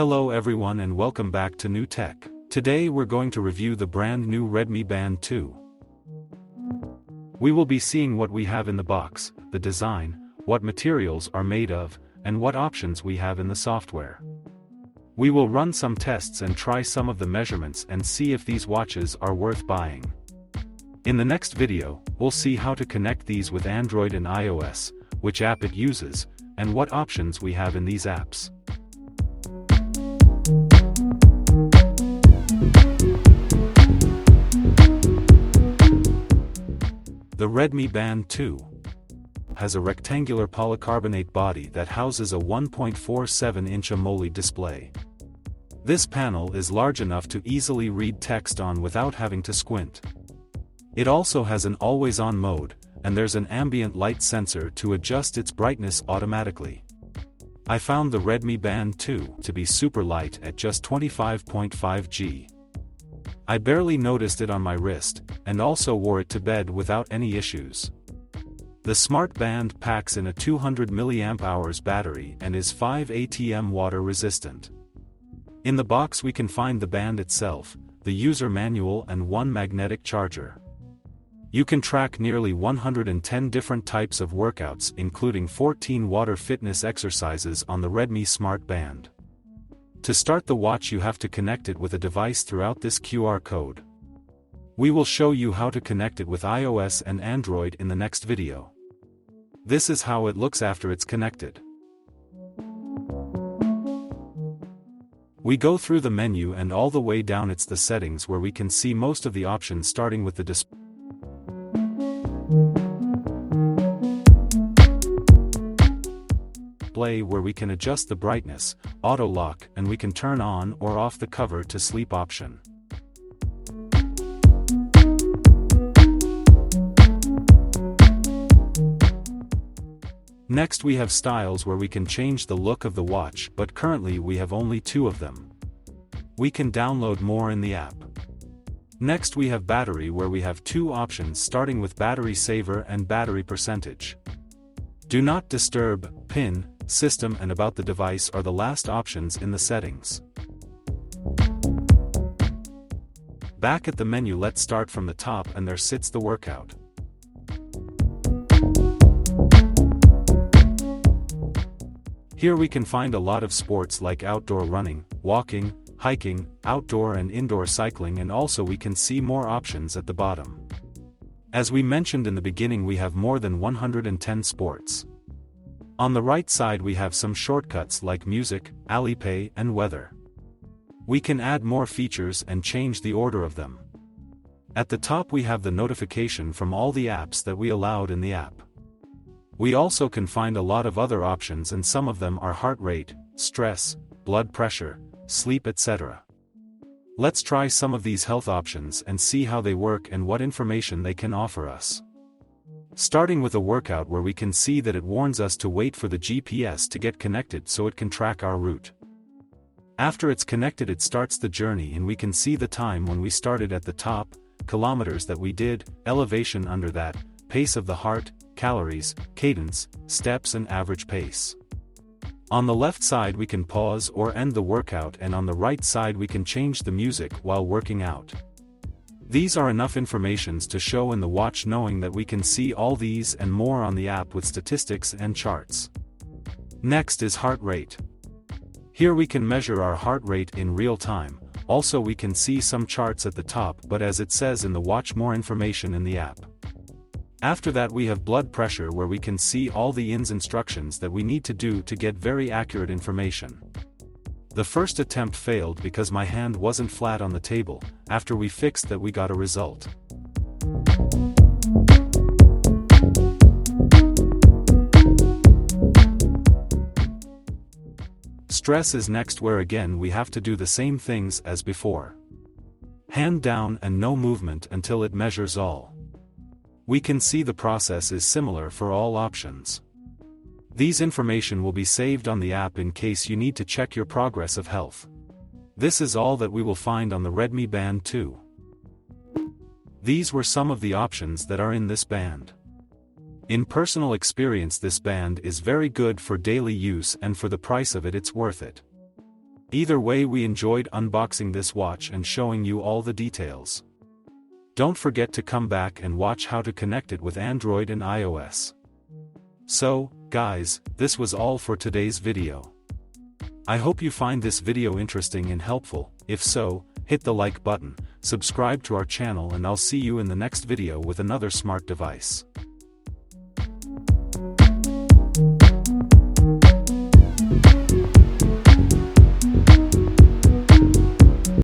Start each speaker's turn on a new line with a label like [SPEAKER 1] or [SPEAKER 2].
[SPEAKER 1] Hello everyone and welcome back to New Tech. Today we're going to review the brand new Redmi Band 2. We will be seeing what we have in the box, the design, what materials are made of, and what options we have in the software. We will run some tests and try some of the measurements and see if these watches are worth buying. In the next video, we'll see how to connect these with Android and iOS, which app it uses, and what options we have in these apps. The Redmi Band 2 has a rectangular polycarbonate body that houses a 1.47-inch AMOLED display. This panel is large enough to easily read text on without having to squint. It also has an always-on mode, and there's an ambient light sensor to adjust its brightness automatically. I found the Redmi Band 2 to be super light at just 25.5 g. I barely noticed it on my wrist, and also wore it to bed without any issues. The smart band packs in a 200 mAh battery and is 5 ATM water resistant. In the box we can find the band itself, the user manual and one magnetic charger. You can track nearly 110 different types of workouts including 14 water fitness exercises on the Redmi Smart Band. To start the watch you have to connect it with a device throughout this QR code. We will show you how to connect it with iOS and Android in the next video. This is how it looks after it's connected. We go through the menu and all the way down it's the settings where we can see most of the options starting with the display where we can adjust the brightness, auto lock, and we can turn on or off the cover to sleep option. Next we have styles where we can change the look of the watch, but currently we have only 2 of them. We can download more in the app. Next we have battery where we have 2 options starting with battery saver and battery percentage. Do not disturb, pin, system and about the device are the last options in the settings. Back at the menu, let's start from the top and there sits the workout. Here we can find a lot of sports like outdoor running, walking, hiking, outdoor and indoor cycling, and also we can see more options at the bottom. As we mentioned in the beginning, we have more than 110 sports. On the right side we have some shortcuts like music, Alipay and weather. We can add more features and change the order of them. At the top we have the notification from all the apps that we allowed in the app. We also can find a lot of other options and some of them are heart rate, stress, blood pressure, sleep, etc. Let's try some of these health options and see how they work and what information they can offer us. Starting with a workout where we can see that it warns us to wait for the GPS to get connected so it can track our route. After it's connected it starts the journey and we can see the time when we started at the top, kilometers that we did, elevation under that, pace of the heart, calories, cadence, steps and average pace. On the left side we can pause or end the workout, and on the right side we can change the music while working out. These are enough informations to show in the watch, knowing that we can see all these and more on the app with statistics and charts. Next is heart rate. Here we can measure our heart rate in real time. Also we can see some charts at the top, but as it says in the watch, more information in the app. After that we have blood pressure where we can see all the instructions that we need to do to get very accurate information. The first attempt failed because my hand wasn't flat on the table. After we fixed that we got a result. Stress is next, where again we have to do the same things as before. Hand down and no movement until it measures all. We can see the process is similar for all options. These information will be saved on the app in case you need to check your progress of health. This is all that we will find on the Redmi Band 2. These were some of the options that are in this band. In personal experience, this band is very good for daily use, and for the price of it, it's worth it. Either way, we enjoyed unboxing this watch and showing you all the details. Don't forget to come back and watch how to connect it with Android and iOS. So, guys, this was all for today's video. I hope you find this video interesting and helpful. If so, hit the like button, subscribe to our channel, and I'll see you in the next video with another smart device.